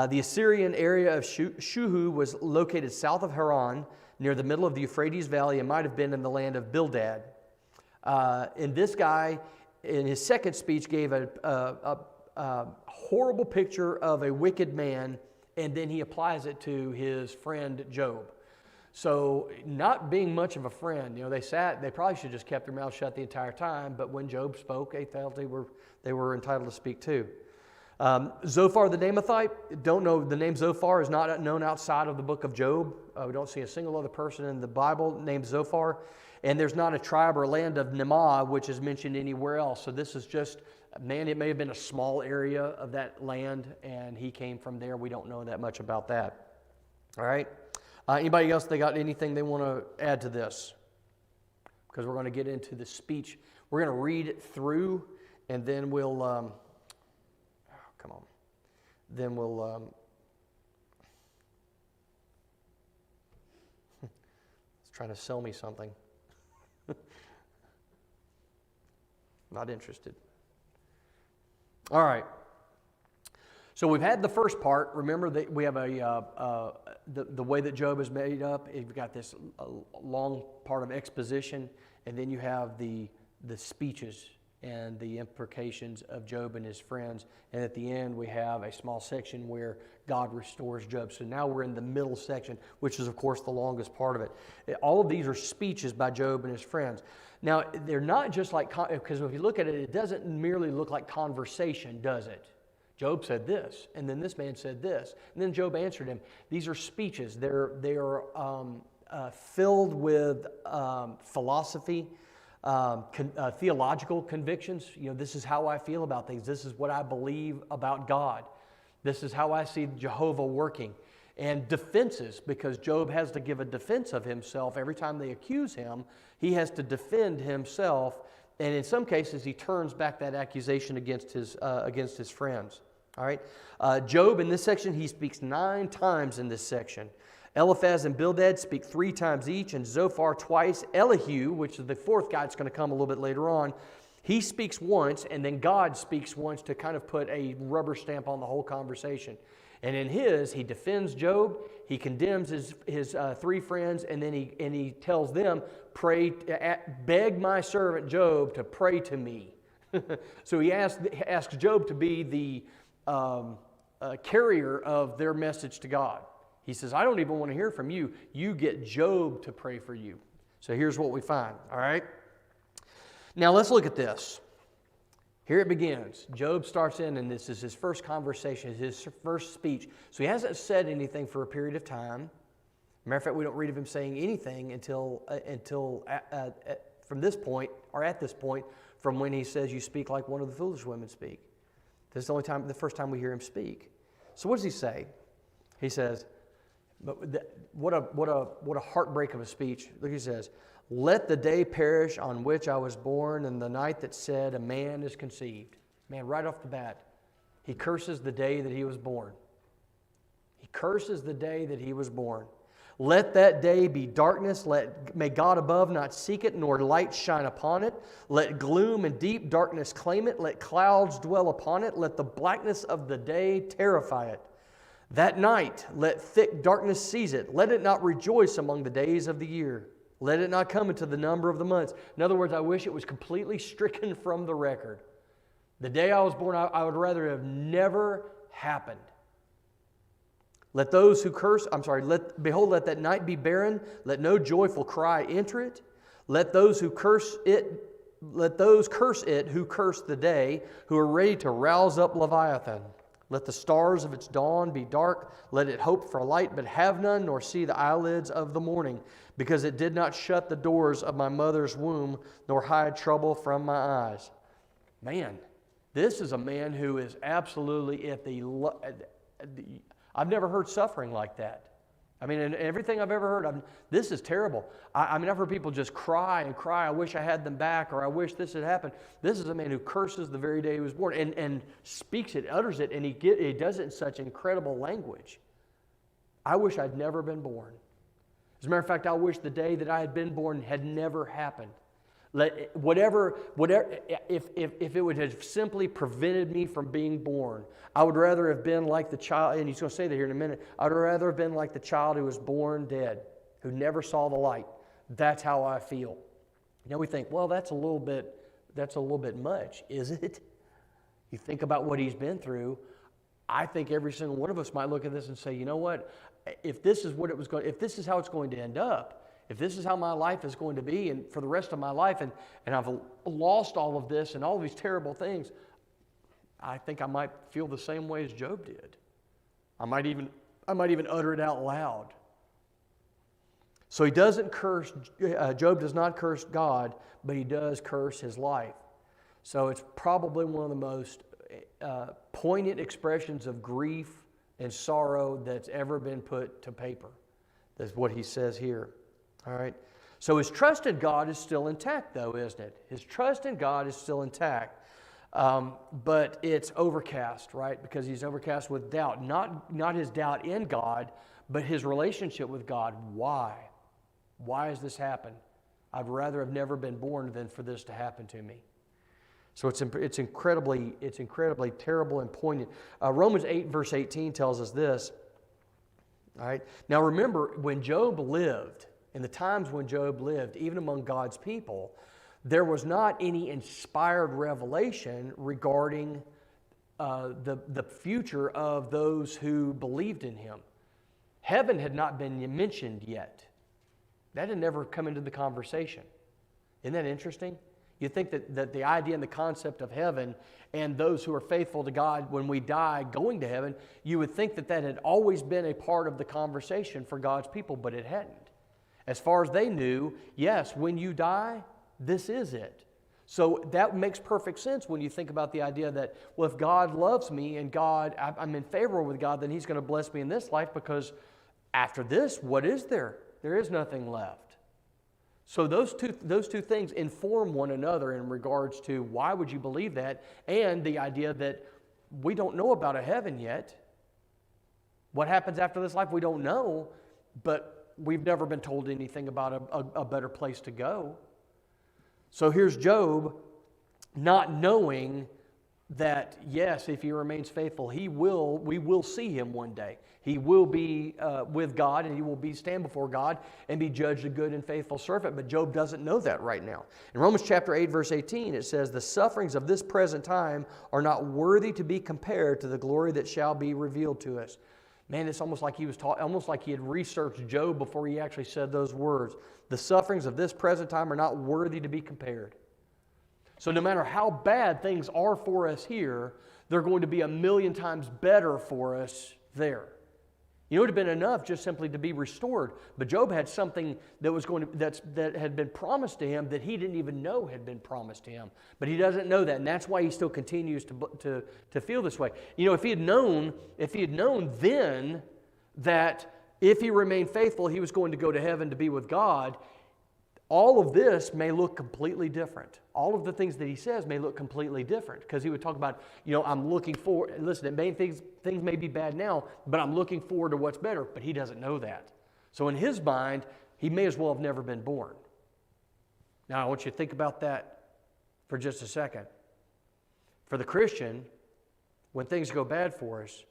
The Assyrian area of Shuhu was located south of Haran, near the middle of the Euphrates Valley, and might have been in the land of Bildad. And this guy, in his second speech, gave a horrible picture of a wicked man, and then he applies it to his friend Job. So, not being much of a friend, they probably should have just kept their mouth shut the entire time, but when Job spoke, they felt they were entitled to speak too. Zophar the Naamathite, don't know, the name Zophar is not known outside of the book of Job. We don't see a single other person in the Bible named Zophar, and there's not a tribe or land of Nemah which is mentioned anywhere else. So this is just, man, it may have been a small area of that land, and he came from there. We don't know that much about that. All right. Anybody else, they got anything they want to add to this? Because we're going to get into the speech. We're going to read it through, and then we'll... Then we'll it's trying to sell me something. Not interested. All right. So we've had the first part. Remember that we have the way that Job is made up. You've got this long part of exposition, and then you have the speeches and the imprecations of Job and his friends. And at the end, we have a small section where God restores Job. So now we're in the middle section, which is, of course, the longest part of it. All of these are speeches by Job and his friends. Now, they're not just like, because if you look at it, it doesn't merely look like conversation, does it? Job said this, and then this man said this, and then Job answered him. These are speeches. They are filled with philosophy, theological convictions. This is how I feel about things. This is what I believe about God. This is how I see Jehovah working. And defenses, because Job has to give a defense of himself. Every time they accuse him, he has to defend himself. And in some cases, he turns back that accusation against his friends. All right. Job, in this section, he speaks 9 times in this section. Eliphaz and Bildad speak 3 times each, and Zophar twice. Elihu, which is the fourth guy that's going to come a little bit later on, he speaks once, and then God speaks once to kind of put a rubber stamp on the whole conversation. And in his, he defends Job, he condemns his 3 friends, and then he tells them, beg my servant Job to pray to me. So he asks Job to be the carrier of their message to God. He says, I don't even want to hear from you. You get Job to pray for you. So here's what we find, all right? Now let's look at this. Here it begins. Job starts in, and this is his first conversation, his first speech. So he hasn't said anything for a period of time. Matter of fact, we don't read of him saying anything until from this point, or at this point, from when he says, you speak like one of the foolish women speak. This is the first time we hear him speak. So what does he say? He says, what a heartbreak of a speech. Look, he says, let the day perish on which I was born, and the night that said a man is conceived. Man, right off the bat, he curses the day that he was born. He curses the day that he was born. Let that day be darkness. May God above not seek it, nor light shine upon it. Let gloom and deep darkness claim it. Let clouds dwell upon it. Let the blackness of the day terrify it. That night, let thick darkness seize it. Let it not rejoice among the days of the year. Let it not come into the number of the months. In other words, I wish it was completely stricken from the record. The day I was born, I would rather have never happened. Let those who curse, behold, let that night be barren. Let no joyful cry enter it. Let those curse it who curse the day, who are ready to rouse up Leviathan. Let the stars of its dawn be dark. Let it hope for light, but have none, nor see the eyelids of the morning, because it did not shut the doors of my mother's womb, nor hide trouble from my eyes. Man, this is a man who is absolutely I've never heard suffering like that. I mean, and everything I've ever heard, this is terrible. I've heard people just cry and cry, I wish I had them back, or I wish this had happened. This is a man who curses the very day he was born, and speaks it, utters it, and he does it in such incredible language. I wish I'd never been born. As a matter of fact, I wish the day that I had been born had never happened. If it would have simply prevented me from being born, I would rather have been like the child, and he's going to say that here in a minute, I would rather have been like the child who was born dead, who never saw the light. That's how I feel. Now we think, well, that's a little bit much, is it? You think about what he's been through. I think every single one of us might look at this and say, you know what? If this is how it's going to end up, if this is how my life is going to be and for the rest of my life, and I've lost all of this and all of these terrible things, I think I might feel the same way as Job did. I might even utter it out loud. So he doesn't curse, Job does not curse God, but he does curse his life. So it's probably one of the most poignant expressions of grief and sorrow that's ever been put to paper. That's what he says here. All right. So his trust in God is still intact, though, isn't it? His trust in God is still intact. But it's overcast, right? Because he's overcast with doubt. Not his doubt in God, but his relationship with God. Why? Why has this happened? I'd rather have never been born than for this to happen to me. So it's incredibly terrible and poignant. Romans 8 verse 18 tells us this. All right. Now remember, when Job lived, in the times when Job lived, even among God's people, there was not any inspired revelation regarding the future of those who believed in him. Heaven had not been mentioned yet. That had never come into the conversation. Isn't that interesting? You think that the idea and the concept of heaven and those who are faithful to God when we die going to heaven, you would think that had always been a part of the conversation for God's people, but it hadn't. As far as they knew, yes, when you die, this is it. So that makes perfect sense when you think about the idea that, well, if God loves me and I'm in favor with God, then He's going to bless me in this life, because after this, what is there? There is nothing left. So those two things inform one another in regards to why would you believe that, and the idea that we don't know about a heaven yet. What happens after this life, we don't know, but we've never been told anything about a better place to go. So here's Job not knowing that, yes, if he remains faithful, we will see him one day. He will be with God, and he will stand before God and be judged a good and faithful servant. But Job doesn't know that right now. In Romans chapter 8, verse 18, it says, "The sufferings of this present time are not worthy to be compared to the glory that shall be revealed to us." Man, it's almost like almost like he had researched Job before he actually said those words. The sufferings of this present time are not worthy to be compared. So no matter how bad things are for us here, they're going to be 1,000,000 times better for us there. You know, it would have been enough just simply to be restored. But Job had something that had been promised to him that he didn't even know had been promised to him. But he doesn't know that, and that's why he still continues to feel this way. You know, if he had known then that if he remained faithful, he was going to go to heaven to be with God, all of this may look completely different. All of the things that he says may look completely different, because he would talk about, I'm looking forward. Listen, things may be bad now, but I'm looking forward to what's better. But he doesn't know that. So in his mind, he may as well have never been born. Now, I want you to think about that for just a second. For the Christian, when things go bad for us,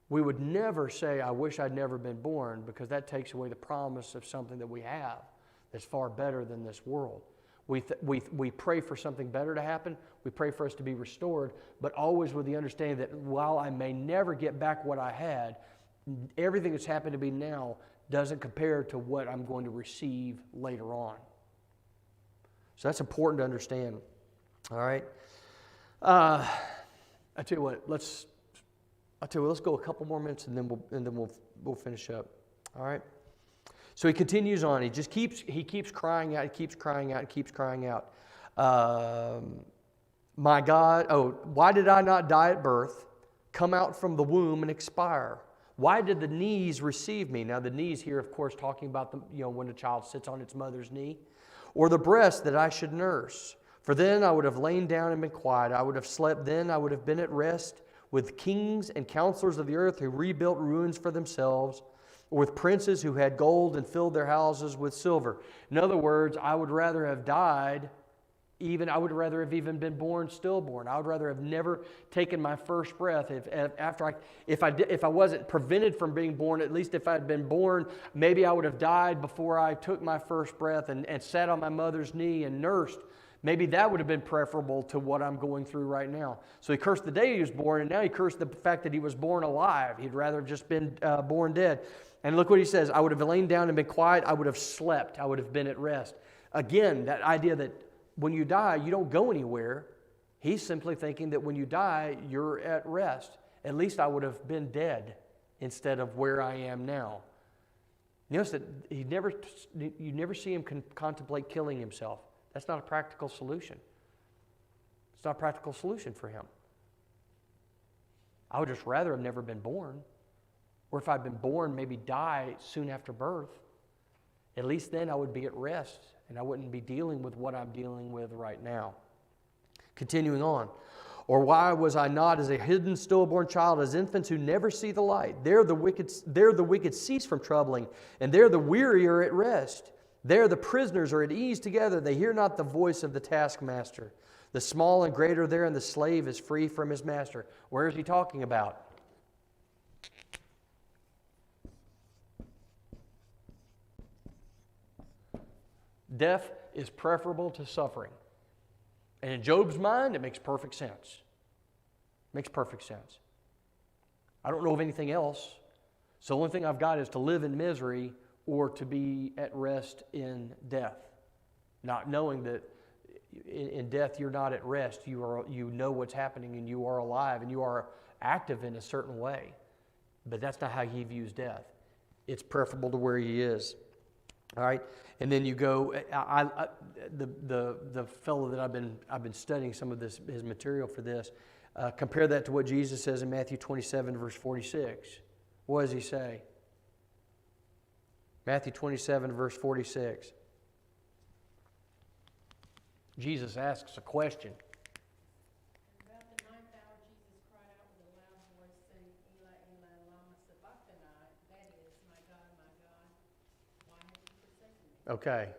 we would never say, "I wish I'd never been born," because that takes away the promise of something that we have that's far better than this world. We pray for something better to happen. We pray for us to be restored, but always with the understanding that while I may never get back what I had, everything that's happened to me now doesn't compare to what I'm going to receive later on. So that's important to understand. All right. I tell you what. Let's go a couple more minutes, and then we'll finish up. All right. So he continues on. He keeps crying out. He keeps crying out. He keeps crying out. My God, why did I not die at birth, come out from the womb and expire? Why did the knees receive me? Now the knees here, of course, talking about when a child sits on its mother's knee, or the breast that I should nurse. For then I would have lain down and been quiet. I would have slept. Then I would have been at rest with kings and counselors of the earth who rebuilt ruins for themselves. or with princes who had gold and filled their houses with silver. In other words, I would rather have died, I would rather have even been born stillborn. I would rather have never taken my first breath. If I wasn't prevented from being born, at least if I'd been born, maybe I would have died before I took my first breath and sat on my mother's knee and nursed. Maybe that would have been preferable to what I'm going through right now. So he cursed the day he was born, and now he cursed the fact that he was born alive. He'd rather have just been born dead. And look what he says, I would have lain down and been quiet. I would have slept. I would have been at rest. Again, that idea that when you die, you don't go anywhere. He's simply thinking that when you die, you're at rest. At least I would have been dead instead of where I am now. Notice that you never see him contemplate killing himself. That's not a practical solution. It's not a practical solution for him. I would just rather have never been born. Or if I'd been born, maybe die soon after birth. At least then I would be at rest and I wouldn't be dealing with what I'm dealing with right now. Continuing on. Or why was I not as a hidden stillborn child, as infants who never see the light? There the wicked cease from troubling, and there the weary are at rest. There the prisoners are at ease together. They hear not the voice of the taskmaster. The small and great are there, and the slave is free from his master. Where is he talking about? Death is preferable to suffering. And in Job's mind, it makes perfect sense. Makes perfect sense. I don't know of anything else. So the only thing I've got is to live in misery or to be at rest in death. Not knowing that in death you're not at rest. You know what's happening and you are alive and you are active in a certain way. But that's not how he views death. It's preferable to where he is. All right, and then you go. The fellow that I've been studying some of his material for this. Compare that to what Jesus says in Matthew 27, verse 46. What does he say? Matthew 27, verse 46. Jesus asks a question. About the ninth hour, Jesus cried out with a loud voice, saying, Eli, Eli, lama sabachthani, that is, my God, why have you forsaken me? Okay,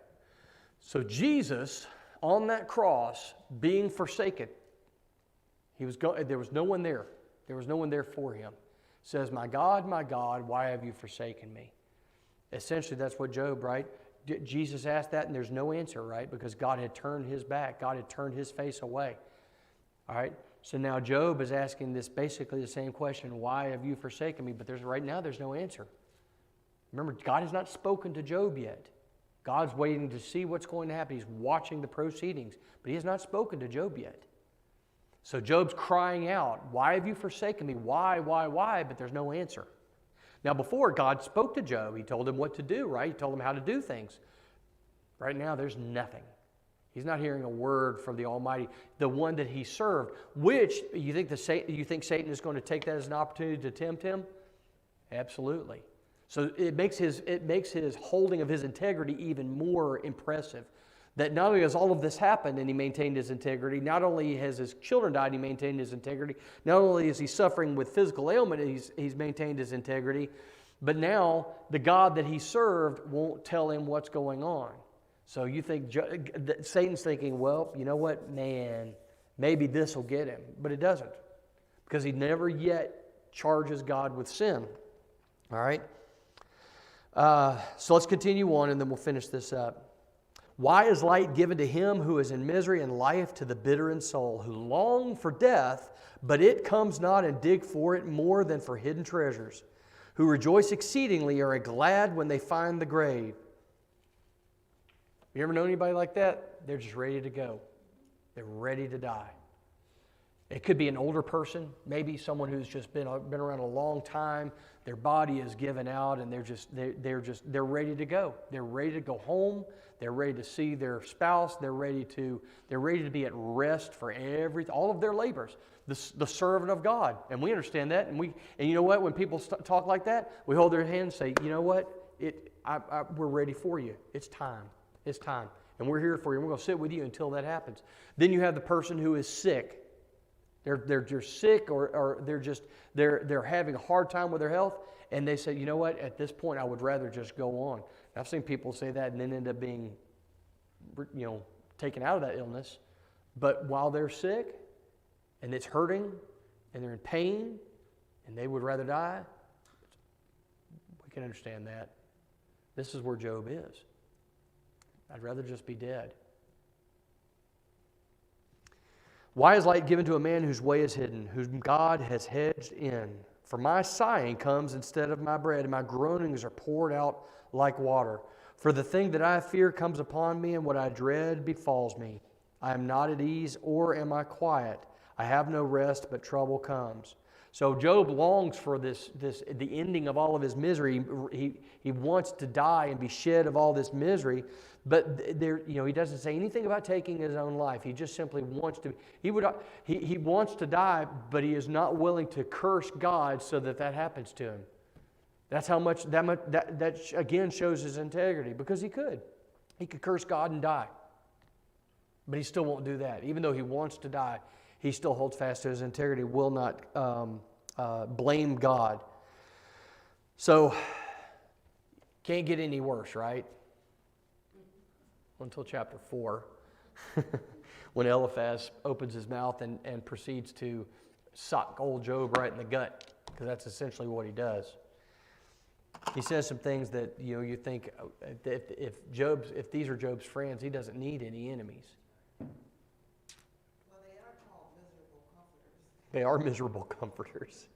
so Jesus on that cross, being forsaken, there was no one there. There was no one there for him. Says, my God, why have you forsaken me? Essentially, that's what Job, right? Jesus asked that, and there's no answer, right? Because God had turned his back. God had turned his face away. All right? So now Job is asking this basically the same question, why have you forsaken me? But right now, there's no answer. Remember, God has not spoken to Job yet. God's waiting to see what's going to happen. He's watching the proceedings, but he has not spoken to Job yet. So Job's crying out, why have you forsaken me? Why? But there's no answer. Now before, God spoke to Job. He told him what to do, right? He told him how to do things. Right now, there's nothing. He's not hearing a word from the Almighty, the one that he served, which you think Satan is going to take that as an opportunity to tempt him? Absolutely. So it makes his holding of his integrity even more impressive. That not only has all of this happened and he maintained his integrity, not only has his children died, he maintained his integrity, not only is he suffering with physical ailment, he's maintained his integrity, but now the God that he served won't tell him what's going on. So you think Satan's thinking, well, you know what, man, maybe this will get him. But it doesn't, because he never yet charges God with sin. All right? So let's continue on and then we'll finish this up. Why is light given to him who is in misery, and life to the bitter in soul, who long for death, but it comes not, and dig for it more than for hidden treasures, who rejoice exceedingly, are glad when they find the grave? You ever know anybody like that? They're just ready to go. They're ready to die. It could be an older person, maybe someone who's just been around a long time. Their body is given out, and they're ready to go. They're ready to go home. They're ready to see their spouse. They're ready to be at rest for all of their labors. The servant of God, and we understand that. And you know what? When people talk like that, we hold their hands, and say, you know what? We're ready for you. It's time. It's time, and we're here for you. And we're going to sit with you until that happens. Then you have the person who is sick. They're just sick, or they're having a hard time with their health, and they say, you know what, at this point I would rather just go on. I've seen people say that and then end up being, taken out of that illness. But while they're sick and it's hurting and they're in pain and they would rather die, we can understand that. This is where Job is. I'd rather just be dead. Why is light given to a man whose way is hidden, whom God has hedged in? For my sighing comes instead of my bread, and my groanings are poured out like water. For the thing that I fear comes upon me, and what I dread befalls me. I am not at ease, or am I quiet. I have no rest, but trouble comes. So Job longs for the ending of all of his misery. He wants to die and be shed of all this misery, but he doesn't say anything about taking his own life. He just simply wants to. He wants to die, but he is not willing to curse God so that happens to him. That's how much that again shows his integrity, because he could curse God and die, but he still won't do that. Even though he wants to die, he still holds fast to his integrity, will not blame God. So, can't get any worse, right? Until chapter 4, when Eliphaz opens his mouth and proceeds to sock old Job right in the gut, because that's essentially what he does. He says some things that you think if these are Job's friends, he doesn't need any enemies. Well, they are called miserable comforters. They are miserable comforters.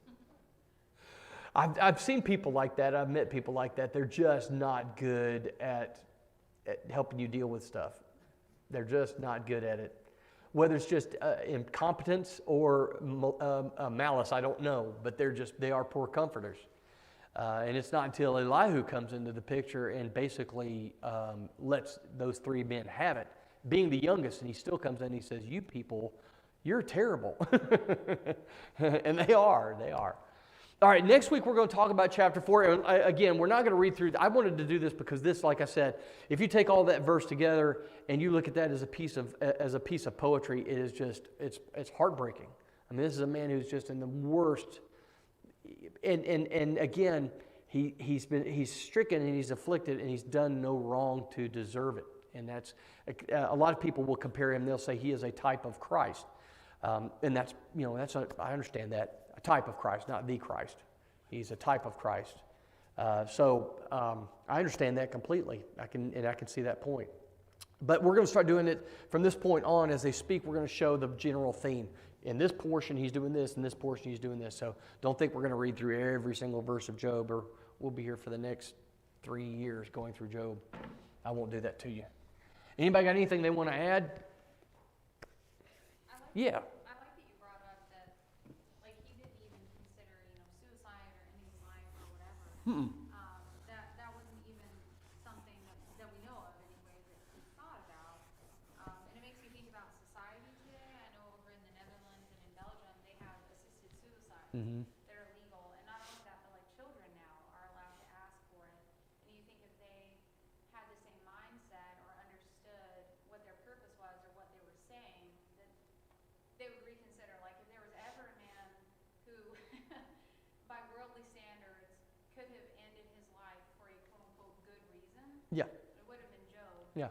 I've seen people like that. I've met people like that. They're just not good at helping you deal with stuff. They're just not good at it. Whether it's just incompetence or malice, I don't know. But they are poor comforters. And it's not until Elihu comes into the picture and basically lets those three men have it, being the youngest, and he still comes in and he says, "You people, you're terrible." And they are. All right, next week we're going to talk about chapter 4. And again, we're not going to read through. I wanted to do this because this, like I said, if you take all that verse together and you look at that as a piece of poetry, it is just it's heartbreaking. I mean, this is a man who's just in the worst. And again, he's stricken and he's afflicted and he's done no wrong to deserve it. And that's a lot of people will compare him. They'll say he is a type of Christ, and I understand that. A type of Christ, not the Christ. He's a type of Christ. So I understand that completely. I can see that point. But we're going to start doing it from this point on. As they speak, we're going to show the general theme. In this portion, he's doing this. In this portion, he's doing this. So don't think we're going to read through every single verse of Job, or we'll be here for the next 3 years going through Job. I won't do that to you. Anybody got anything they want to add? Yeah. I like that you brought up that, like, he didn't even consider, suicide or ending life or whatever. That wasn't even something that we know of anyway that he thought about. And it makes me think about society today. I know over in the Netherlands and in Belgium, they have assisted suicide. That are legal. And not only that, but like children now are allowed to ask for it. And you think if they had the same mindset or understood what their purpose was or what they were saying, that they would reconsider. Like, if there was ever a man who, by worldly standards, could have ended his life for a quote-unquote good reason, Yeah. it would have been Job. Yeah.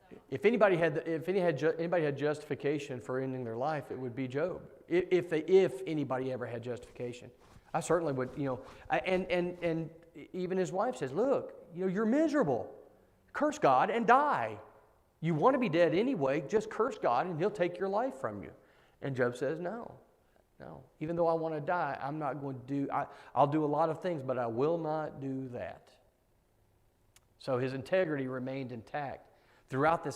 So, If anybody had justification for ending their life, it would be Job. If anybody ever had justification, I certainly would. And even his wife says, "Look, you're miserable. Curse God and die. You want to be dead anyway. Just curse God, and He'll take your life from you." And Job says, "No. Even though I want to die, I'm not going to do. I'll do a lot of things, but I will not do that." So his integrity remained intact. Throughout the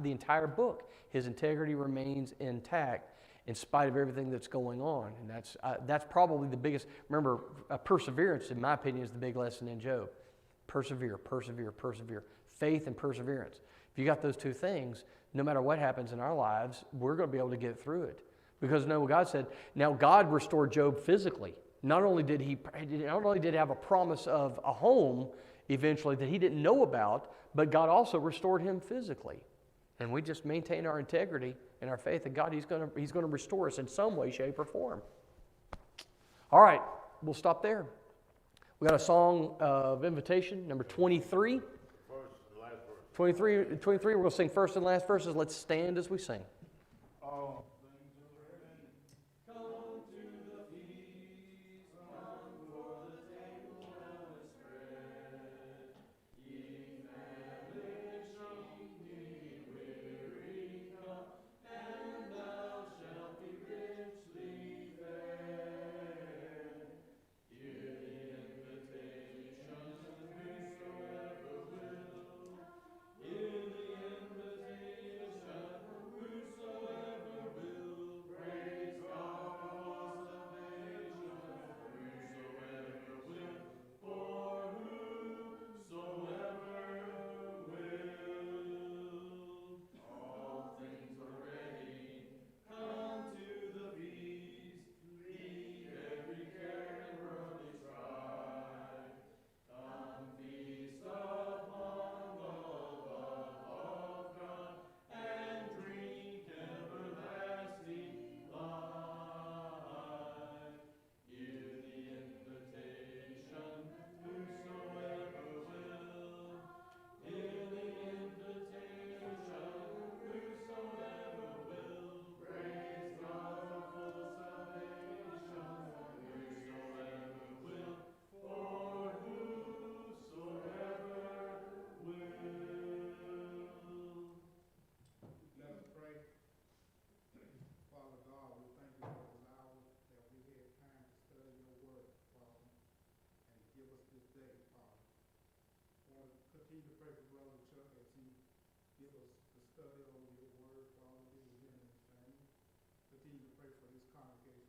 entire book, his integrity remains intact in spite of everything that's going on. And that's probably the biggest. Remember, perseverance, in my opinion, is the big lesson in Job. Persevere. Faith and perseverance. If you got those two things, no matter what happens in our lives, we're going to be able to get through it. Because God said, now God restored Job physically. Not only did he have a promise of a home eventually that he didn't know about, but God also restored him physically. And we just maintain our integrity and our faith in God, He's going to restore us in some way, shape, or form. All right, we'll stop there. We got a song of invitation, number 23. First and last verse. 23, we're going to sing first and last verses. Let's stand as we sing. All continue to pray for Brother Chuck as he give us the study over your word, Father, be with him and his family. Continue to pray for this congregation.